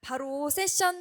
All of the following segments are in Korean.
바로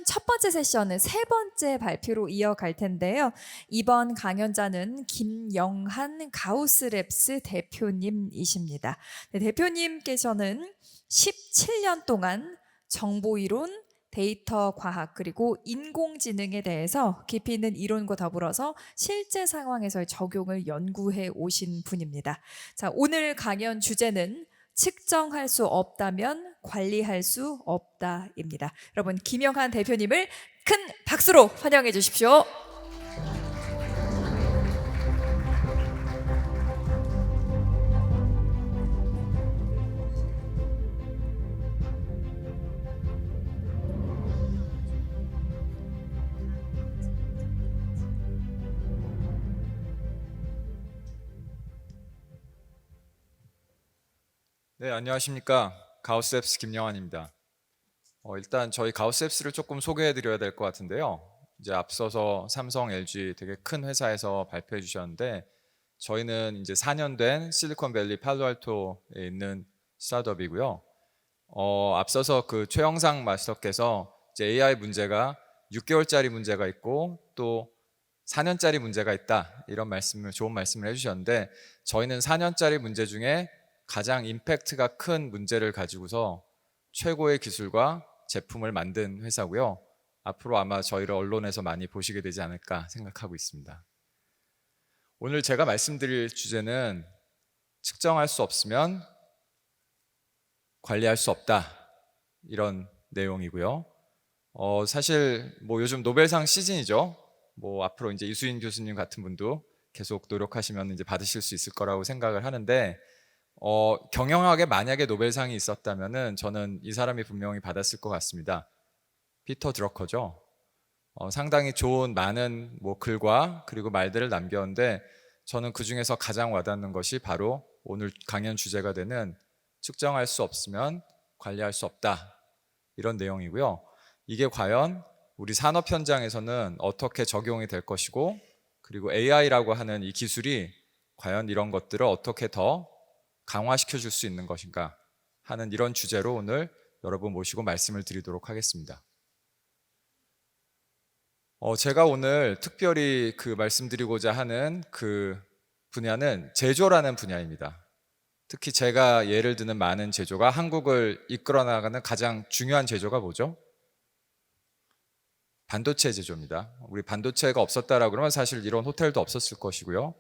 첫 번째 세션은 세 번째 발표로 이어갈 텐데요. 이번 강연자는 김영한 가우스랩스 대표님이십니다. 네, 대표님께서는 17년 동안 정보이론, 데이터 과학 그리고 인공지능에 대해서 깊이 있는 이론과 더불어서 실제 상황에서의 적용을 연구해 오신 분입니다. 자, 오늘 강연 주제는 측정할 수 없다면 관리할 수 없다입니다. 여러분, 김영한 대표님을 큰 박수로 환영해 주십시오. 네, 안녕하십니까. 가우스앱스 김영환입니다. 일단 저희 가우스앱스를 조금 소개해 드려야 될 것 같은데요. 이제 앞서서 삼성, LG 되게 큰 회사에서 발표해 주셨는데 저희는 이제 4년 된 실리콘밸리 팔로알토에 있는 스타트업이고요. 앞서서 그 최영상 마스터께서 이제 AI 문제가 6개월짜리 문제가 있고 또 4년짜리 문제가 있다 이런 좋은 말씀을 해주셨는데 저희는 4년짜리 문제 중에 가장 임팩트가 큰 문제를 가지고서 최고의 기술과 제품을 만든 회사고요. 앞으로 아마 저희를 언론에서 많이 보시게 되지 않을까 생각하고 있습니다. 오늘 제가 말씀드릴 주제는 측정할 수 없으면 관리할 수 없다 이런 내용이고요. 사실 뭐 요즘 노벨상 시즌이죠. 뭐 앞으로 이제 이수인 교수님 같은 분도 계속 노력하시면 이제 받으실 수 있을 거라고 생각을 하는데 경영학에 만약에 노벨상이 있었다면은 저는 이 사람이 분명히 받았을 것 같습니다. 피터 드러커죠. 상당히 좋은 많은 뭐 글과 그리고 말들을 남겼는데 저는 그 중에서 가장 와닿는 것이 바로 오늘 강연 주제가 되는 측정할 수 없으면 관리할 수 없다 이런 내용이고요. 이게 과연 우리 산업 현장에서는 어떻게 적용이 될 것이고 그리고 AI라고 하는 이 기술이 과연 이런 것들을 어떻게 더 강화시켜 줄 수 있는 것인가 하는 이런 주제로 오늘 여러분 모시고 말씀을 드리도록 하겠습니다. 제가 오늘 특별히 그 말씀드리고자 하는 그 분야는 제조라는 분야입니다. 특히 제가 예를 드는 많은 제조가 한국을 이끌어 나가는 가장 중요한 제조가 뭐죠? 반도체 제조입니다. 우리 반도체가 없었다라고 그러면 사실 이런 호텔도 없었을 것이고요.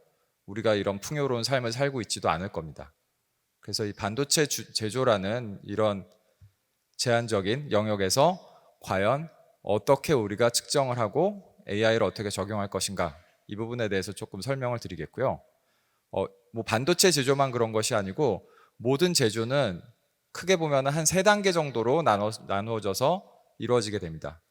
우리가 이런 풍요로운 삶을 살고 있지도 않을 겁니다. 그래서 이 반도체 제조라는 이런 제한적인 영역에서 과연 어떻게 우리가 측정을 하고 AI를 어떻게 적용할 것인가 이 부분에 대해서 조금 설명을 드리겠고요. 뭐 반도체 제조만 그런 것이 아니고 모든 제조는 크게 보면 한 3단계 정도로 나누어져서 이루어지게 됩니다.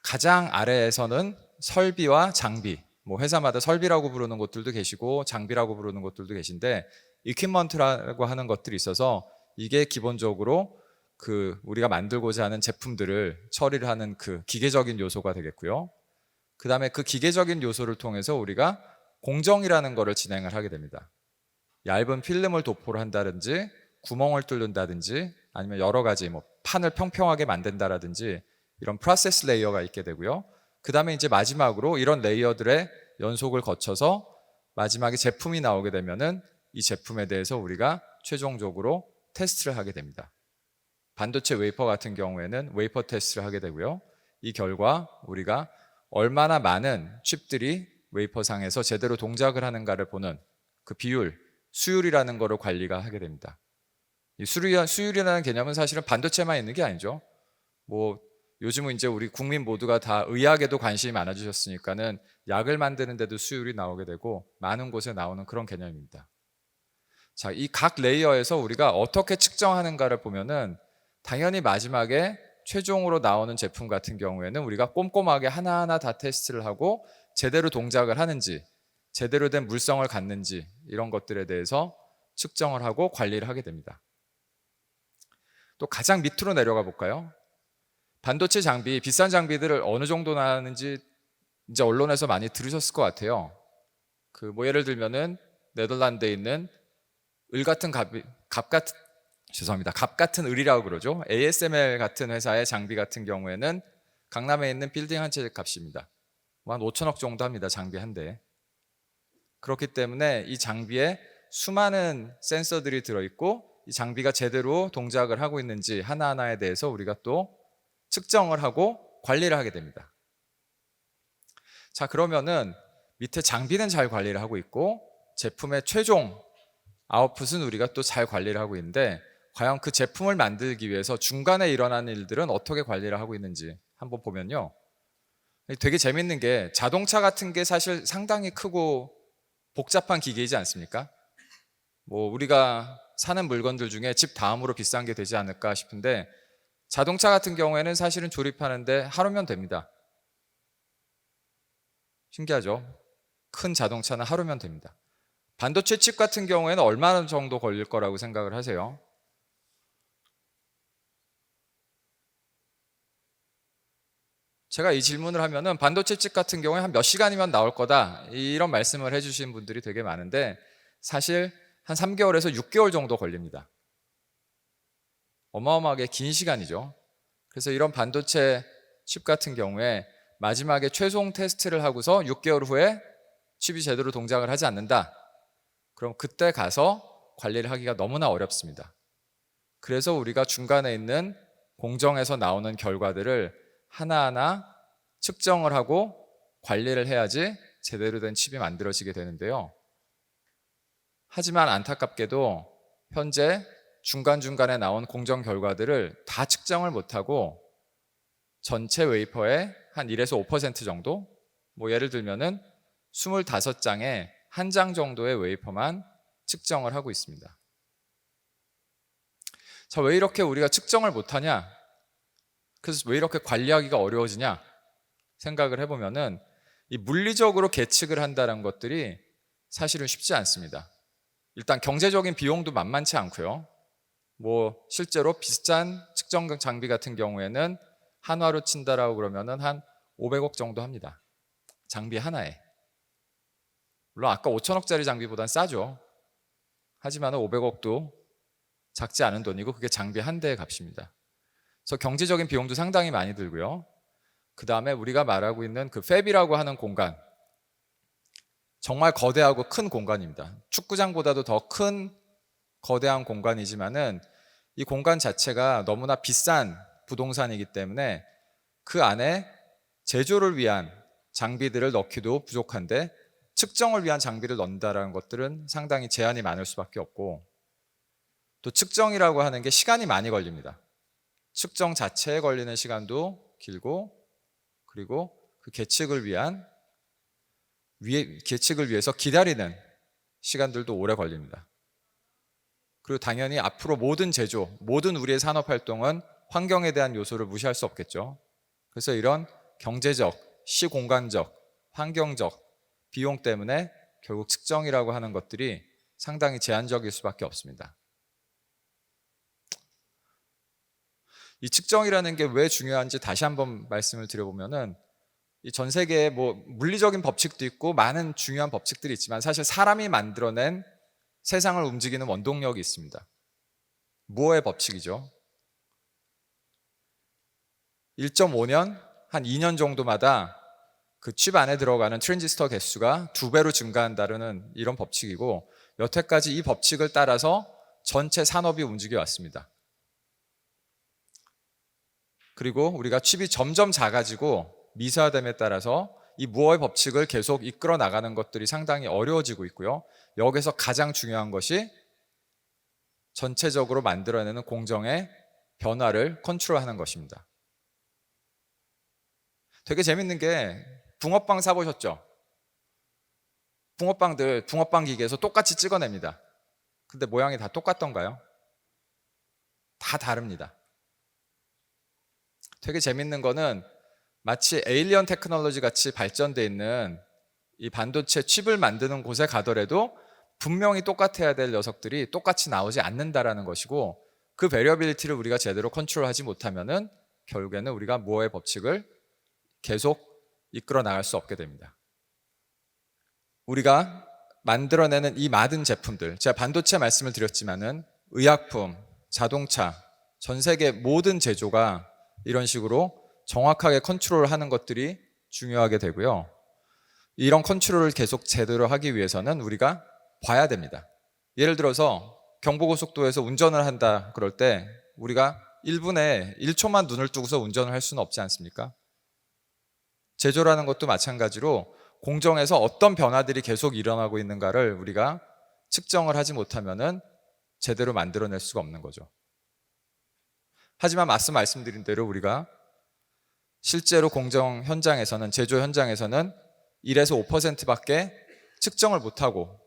가장 아래에서는 설비와 장비, 뭐 회사마다 설비라고 부르는 곳들도 계시고 장비라고 부르는 곳들도 계신데 이퀴먼트라고 하는 것들이 있어서 이게 기본적으로 그 우리가 만들고자 하는 제품들을 처리를 하는 그 기계적인 요소가 되겠고요. 그 다음에 그 기계적인 요소를 통해서 우리가 공정이라는 것을 진행을 하게 됩니다. 얇은 필름을 도포를 한다든지 구멍을 뚫는다든지 아니면 여러 가지 뭐 판을 평평하게 만든다라든지 이런 프로세스 레이어가 있게 되고요. 그 다음에 이제 마지막으로 이런 레이어들의 연속을 거쳐서 마지막에 제품이 나오게 되면은 이 제품에 대해서 우리가 최종적으로 테스트를 하게 됩니다. 반도체 웨이퍼 같은 경우에는 웨이퍼 테스트를 하게 되고요. 이 결과 우리가 얼마나 많은 칩들이 웨이퍼상에서 제대로 동작을 하는가를 보는 그 비율, 수율이라는 거를 관리가 하게 됩니다. 이 수율이라는 개념은 사실은 반도체만 있는 게 아니죠. 뭐 요즘은 이제 우리 국민 모두가 다 의학에도 관심이 많아지셨으니까는 약을 만드는데도 수율이 나오게 되고 많은 곳에 나오는 그런 개념입니다. 자, 이 각 레이어에서 우리가 어떻게 측정하는가를 보면은 당연히 마지막에 최종으로 나오는 제품 같은 경우에는 우리가 꼼꼼하게 하나하나 다 테스트를 하고 제대로 동작을 하는지 제대로 된 물성을 갖는지 이런 것들에 대해서 측정을 하고 관리를 하게 됩니다. 또 가장 밑으로 내려가 볼까요? 반도체 장비, 비싼 장비들을 어느 정도 나는지 이제 언론에서 많이 들으셨을 것 같아요. 그 뭐 예를 들면은 네덜란드에 있는 을 같은 죄송합니다. 갑 같은 을이라고 그러죠. ASML 같은 회사의 장비 같은 경우에는 강남에 있는 빌딩 한 채 값입니다. 한 5천억 정도 합니다. 장비 한 대. 그렇기 때문에 이 장비에 수많은 센서들이 들어있고 이 장비가 제대로 동작을 하고 있는지 하나하나에 대해서 우리가 또 측정을 하고 관리를 하게 됩니다. 자, 그러면은 밑에 장비는 잘 관리를 하고 있고 제품의 최종 아웃풋은 우리가 또 잘 관리를 하고 있는데 과연 그 제품을 만들기 위해서 중간에 일어나는 일들은 어떻게 관리를 하고 있는지 한번 보면요. 되게 재밌는 게 자동차 같은 게 사실 상당히 크고 복잡한 기계이지 않습니까? 뭐 우리가 사는 물건들 중에 집 다음으로 비싼 게 되지 않을까 싶은데 자동차 같은 경우에는 사실은 조립하는데 하루면 됩니다. 신기하죠? 큰 자동차는 하루면 됩니다. 반도체 칩 같은 경우에는 얼마나 정도 걸릴 거라고 생각을 하세요? 제가 이 질문을 하면은 반도체 칩 같은 경우에 한 몇 시간이면 나올 거다 이런 말씀을 해주신 분들이 되게 많은데 사실 한 3개월에서 6개월 정도 걸립니다. 어마어마하게 긴 시간이죠. 그래서 이런 반도체 칩 같은 경우에 마지막에 최종 테스트를 하고서 6개월 후에 칩이 제대로 동작을 하지 않는다. 그럼 그때 가서 관리를 하기가 너무나 어렵습니다. 그래서 우리가 중간에 있는 공정에서 나오는 결과들을 하나하나 측정을 하고 관리를 해야지 제대로 된 칩이 만들어지게 되는데요. 하지만 안타깝게도 현재 중간중간에 나온 공정 결과들을 다 측정을 못하고 전체 웨이퍼의 한 1에서 5% 정도? 뭐 예를 들면은 25장에 한 장 정도의 웨이퍼만 측정을 하고 있습니다. 자, 왜 이렇게 우리가 측정을 못하냐? 그래서 왜 이렇게 관리하기가 어려워지냐? 생각을 해보면은 이 물리적으로 계측을 한다는 것들이 사실은 쉽지 않습니다. 일단 경제적인 비용도 만만치 않고요. 뭐 실제로 비싼 측정 장비 같은 경우에는 한화로 친다라고 그러면은 한 500억 정도 합니다. 장비 하나에. 물론 아까 5천억짜리 장비보단 싸죠. 하지만 500억도 작지 않은 돈이고 그게 장비 한 대의 값입니다. 그래서 경제적인 비용도 상당히 많이 들고요. 그 다음에 우리가 말하고 있는 그 팹이라고 하는 공간, 정말 거대하고 큰 공간입니다. 축구장보다도 더 큰 거대한 공간이지만은 이 공간 자체가 너무나 비싼 부동산이기 때문에 그 안에 제조를 위한 장비들을 넣기도 부족한데 측정을 위한 장비를 넣는다는 것들은 상당히 제한이 많을 수밖에 없고 또 측정이라고 하는 게 시간이 많이 걸립니다. 측정 자체에 걸리는 시간도 길고 그리고 그 계측을 위해서 기다리는 시간들도 오래 걸립니다. 그리고 당연히 앞으로 모든 제조, 모든 우리의 산업 활동은 환경에 대한 요소를 무시할 수 없겠죠. 그래서 이런 경제적, 시공간적, 환경적 비용 때문에 결국 측정이라고 하는 것들이 상당히 제한적일 수밖에 없습니다. 이 측정이라는 게 왜 중요한지 다시 한번 말씀을 드려보면은 이 전 세계에 뭐 물리적인 법칙도 있고 많은 중요한 법칙들이 있지만 사실 사람이 만들어낸 세상을 움직이는 원동력이 있습니다. 무어의 법칙이죠. 1.5년, 한 2년 정도마다 그 칩 안에 들어가는 트랜지스터 개수가 2배로 증가한다는 이런 법칙이고 여태까지 이 법칙을 따라서 전체 산업이 움직여 왔습니다. 그리고 우리가 칩이 점점 작아지고 미세화됨에 따라서 이 무어의 법칙을 계속 이끌어 나가는 것들이 상당히 어려워지고 있고요. 여기서 가장 중요한 것이 전체적으로 만들어내는 공정의 변화를 컨트롤하는 것입니다. 되게 재밌는 게 붕어빵 사보셨죠? 붕어빵 기계에서 똑같이 찍어냅니다. 근데 모양이 다 똑같던가요? 다 다릅니다. 되게 재밌는 거는 마치 에일리언 테크놀로지 같이 발전되어 있는 이 반도체 칩을 만드는 곳에 가더라도 분명히 똑같아야 될 녀석들이 똑같이 나오지 않는다라는 것이고 그 베리어빌리티를 우리가 제대로 컨트롤하지 못하면은 결국에는 우리가 무어의 법칙을 계속 이끌어 나갈 수 없게 됩니다. 우리가 만들어내는 이 많은 제품들, 제가 반도체 말씀을 드렸지만은 의약품, 자동차, 전 세계 모든 제조가 이런 식으로 정확하게 컨트롤하는 것들이 중요하게 되고요. 이런 컨트롤을 계속 제대로 하기 위해서는 우리가 봐야 됩니다. 예를 들어서 경부고속도로에서 운전을 한다 그럴 때 우리가 1분에 1초만 눈을 뜨고서 운전을 할 수는 없지 않습니까? 제조라는 것도 마찬가지로 공정에서 어떤 변화들이 계속 일어나고 있는가를 우리가 측정을 하지 못하면은 제대로 만들어낼 수가 없는 거죠. 하지만 말씀드린 대로 우리가 실제로 공정 현장에서는, 제조 현장에서는 1에서 5%밖에 측정을 못하고,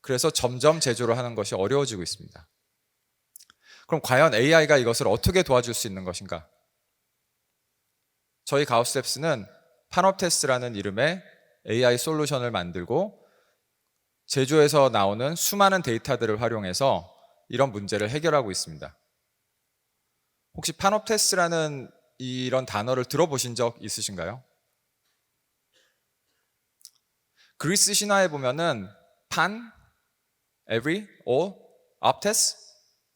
그래서 점점 제조를 하는 것이 어려워지고 있습니다. 그럼 과연 AI가 이것을 어떻게 도와줄 수 있는 것인가? 저희 가우스랩스는 파놉테스트라는 이름의 AI 솔루션을 만들고 제조에서 나오는 수많은 데이터들을 활용해서 이런 문제를 해결하고 있습니다. 혹시 파놉테스트라는 이런 단어를 들어보신 적 있으신가요? 그리스 신화에 보면은 판, every, all, optes,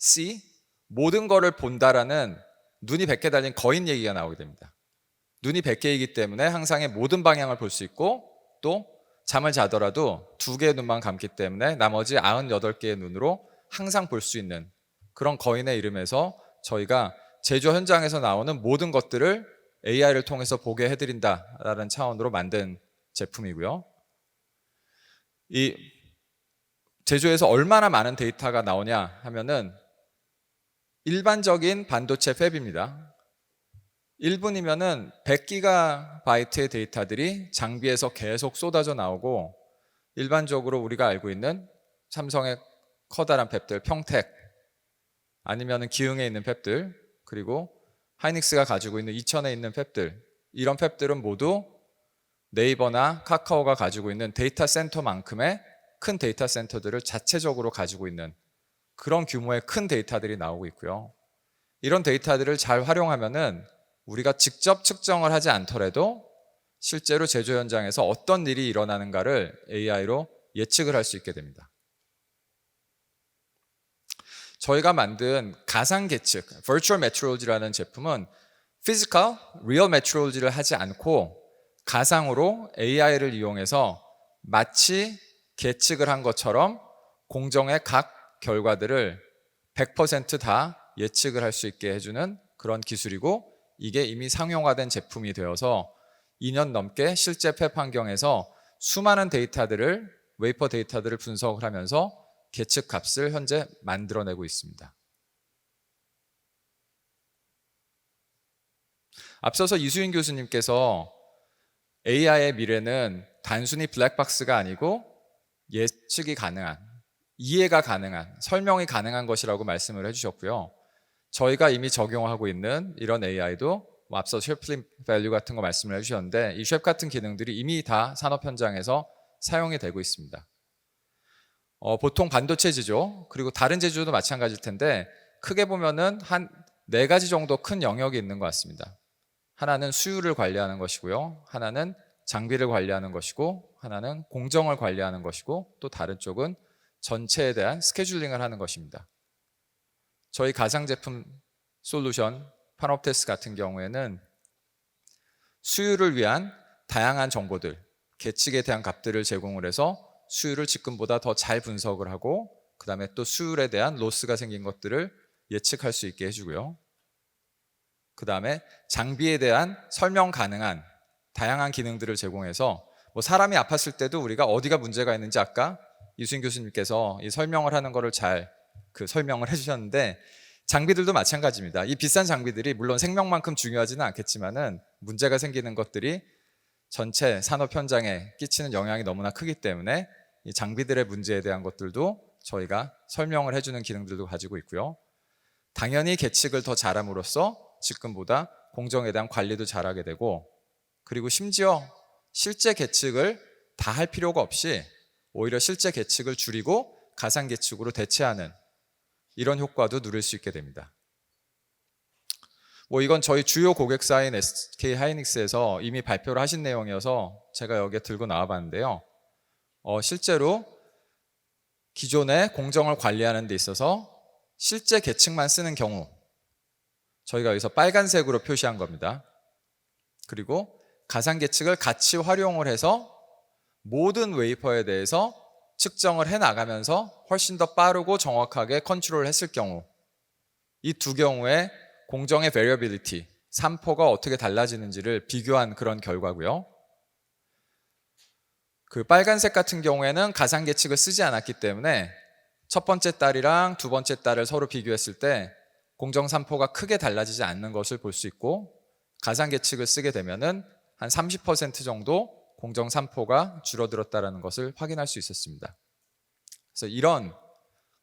see, 모든 거를 본다라는 눈이 100개 달린 거인 얘기가 나오게 됩니다. 눈이 100개이기 때문에 항상의 모든 방향을 볼 수 있고, 또 잠을 자더라도 2개의 눈만 감기 때문에 나머지 98개의 눈으로 항상 볼 수 있는 그런 거인의 이름에서 저희가 제조 현장에서 나오는 모든 것들을 AI를 통해서 보게 해드린다라는 차원으로 만든 제품이고요. 이 제조에서 얼마나 많은 데이터가 나오냐 하면은 일반적인 반도체 팹입니다. 1분이면은 100GB의 데이터들이 장비에서 계속 쏟아져 나오고, 일반적으로 우리가 알고 있는 삼성의 커다란 팹들, 평택, 아니면은 기흥에 있는 팹들, 그리고 하이닉스가 가지고 있는 이천에 있는 팹들, 이런 팹들은 모두 네이버나 카카오가 가지고 있는 데이터 센터만큼의 큰 데이터 센터들을 자체적으로 가지고 있는 그런 규모의 큰 데이터들이 나오고 있고요. 이런 데이터들을 잘 활용하면은 우리가 직접 측정을 하지 않더라도 실제로 제조 현장에서 어떤 일이 일어나는가를 AI로 예측을 할 수 있게 됩니다. 저희가 만든 가상 계측, Virtual Metrology라는 제품은 Physical, Real Metrology를 하지 않고 가상으로 AI를 이용해서 마치 계측을 한 것처럼 공정의 각 결과들을 100%다 예측을 할 수 있게 해주는 그런 기술이고, 이게 이미 상용화된 제품이 되어서 2년 넘게 실제 팹 환경에서 수많은 데이터들을, 웨이퍼 데이터들을 분석을 하면서 계측 값을 현재 만들어내고 있습니다. 앞서서 이수인 교수님께서 AI의 미래는 단순히 블랙박스가 아니고 예측이 가능한, 이해가 가능한, 설명이 가능한 것이라고 말씀을 해주셨고요. 저희가 이미 적용하고 있는 이런 AI도 앞서 쉐플린 밸류 같은 거 말씀을 해주셨는데, 이 쉐프 같은 기능들이 이미 다 산업 현장에서 사용이 되고 있습니다. 보통 반도체 제조, 그리고 다른 제조도 마찬가지일 텐데 크게 보면은 한 4가지 정도 큰 영역이 있는 것 같습니다. 하나는 수율을 관리하는 것이고요, 하나는 장비를 관리하는 것이고, 하나는 공정을 관리하는 것이고, 또 다른 쪽은 전체에 대한 스케줄링을 하는 것입니다. 저희 가상제품 솔루션 파놉테스 같은 경우에는 수율을 위한 다양한 정보들, 계측에 대한 값들을 제공을 해서 수율을 지금보다 더 잘 분석을 하고, 그 다음에 또 수율에 대한 로스가 생긴 것들을 예측할 수 있게 해주고요. 그 다음에 장비에 대한 설명 가능한 다양한 기능들을 제공해서, 뭐 사람이 아팠을 때도 우리가 어디가 문제가 있는지 아까 이수인 교수님께서 이 설명을 하는 거를 잘 설명을 해주셨는데, 장비들도 마찬가지입니다. 이 비싼 장비들이 물론 생명만큼 중요하지는 않겠지만은 문제가 생기는 것들이 전체 산업 현장에 끼치는 영향이 너무나 크기 때문에 이 장비들의 문제에 대한 것들도 저희가 설명을 해주는 기능들도 가지고 있고요. 당연히 계측을 더 잘함으로써 지금보다 공정에 대한 관리도 잘하게 되고, 그리고 심지어 실제 계측을 다 할 필요가 없이 오히려 실제 계측을 줄이고 가상 계측으로 대체하는 이런 효과도 누릴 수 있게 됩니다. 이건 저희 주요 고객사인 SK 하이닉스에서 이미 발표를 하신 내용이어서 제가 여기에 들고 나와봤는데요. 실제로 기존의 공정을 관리하는 데 있어서 실제 계측만 쓰는 경우 저희가 여기서 빨간색으로 표시한 겁니다. 그리고 가상 계측을 같이 활용을 해서 모든 웨이퍼에 대해서 측정을 해나가면서 훨씬 더 빠르고 정확하게 컨트롤을 했을 경우, 이 두 경우에 공정의 베리어빌리티, 산포가 어떻게 달라지는지를 비교한 그런 결과고요. 그 빨간색 같은 경우에는 가상 계측을 쓰지 않았기 때문에 첫 번째 달이랑 두 번째 달을 서로 비교했을 때 공정 산포가 크게 달라지지 않는 것을 볼 수 있고, 가상 계측을 쓰게 되면은 한 30% 정도 공정 산포가 줄어들었다는 것을 확인할 수 있었습니다. 그래서 이런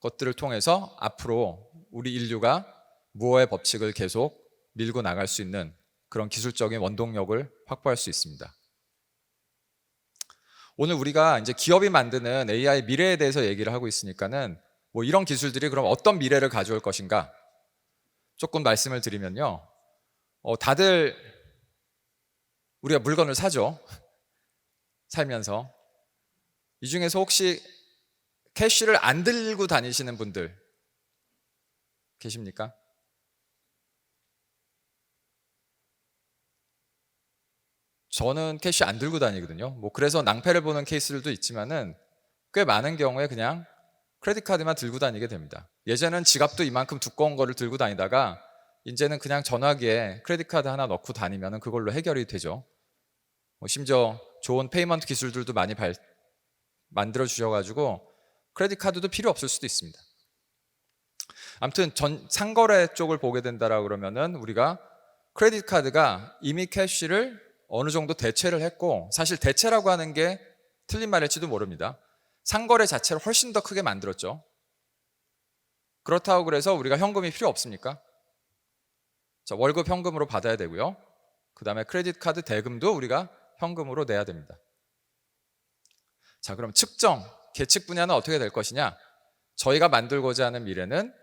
것들을 통해서 앞으로 우리 인류가 무어의 법칙을 계속 밀고 나갈 수 있는 그런 기술적인 원동력을 확보할 수 있습니다. 오늘 우리가 이제 기업이 만드는 AI 미래에 대해서 얘기를 하고 있으니까는 뭐 이런 기술들이 그럼 어떤 미래를 가져올 것인가 조금 말씀을 드리면요. 다들 우리가 물건을 사죠. 살면서. 이 중에서 혹시 캐시를 안 들고 다니시는 분들 계십니까? 저는 캐시 안 들고 다니거든요. 뭐 그래서 낭패를 보는 케이스들도 있지만은 꽤 많은 경우에 그냥 크레딧 카드만 들고 다니게 됩니다. 예전에는 지갑도 이만큼 두꺼운 거를 들고 다니다가 이제는 그냥 전화기에 크레딧 카드 하나 넣고 다니면 그걸로 해결이 되죠. 심지어 좋은 페이먼트 기술들도 많이 만들어 주셔가지고 크레딧 카드도 필요 없을 수도 있습니다. 아무튼 상거래 쪽을 보게 된다라 그러면은 우리가 크레딧 카드가 이미 캐시를 어느 정도 대체를 했고, 사실 대체라고 하는 게 틀린 말일지도 모릅니다. 상거래 자체를 훨씬 더 크게 만들었죠. 그렇다고 그래서 우리가 현금이 필요 없습니까? 자, 월급 현금으로 받아야 되고요. 그 다음에 크레딧 카드 대금도 우리가 현금으로 내야 됩니다. 자, 그럼 측정, 계측 분야는 어떻게 될 것이냐? 저희가 만들고자 하는 미래는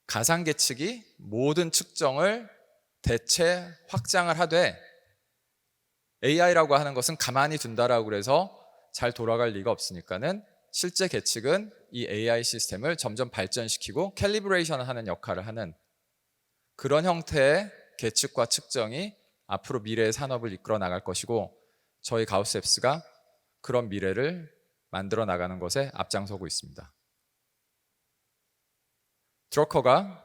가상 계측이 모든 측정을 대체 확장을 하되, AI라고 하는 것은 가만히 둔다라고 그래서 잘 돌아갈 리가 없으니까는 실제 계측은 이 AI 시스템을 점점 발전시키고 캘리브레이션을 하는 역할을 하는 그런 형태의 계측과 측정이 앞으로 미래의 산업을 이끌어 나갈 것이고, 저희 가우스앱스가 그런 미래를 만들어 나가는 것에 앞장서고 있습니다. 드러커가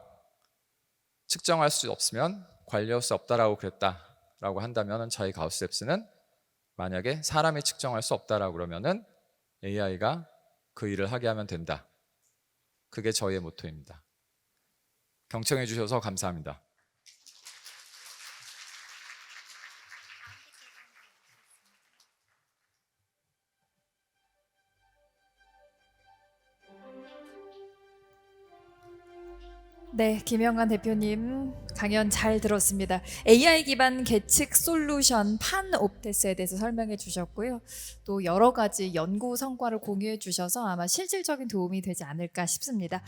측정할 수 없으면 관리할 수 없다라고 그랬다라고 한다면, 저희 가우스앱스는 만약에 사람이 측정할 수 없다라고 그러면은 AI가 그 일을 하게 하면 된다. 그게 저희의 모토입니다. 경청해 주셔서 감사합니다. 네, 김영환 대표님 강연 잘 들었습니다. AI 기반 계측 솔루션 판옵테스에 대해서 설명해 주셨고요. 또 여러 가지 연구 성과를 공유해 주셔서 아마 실질적인 도움이 되지 않을까 싶습니다.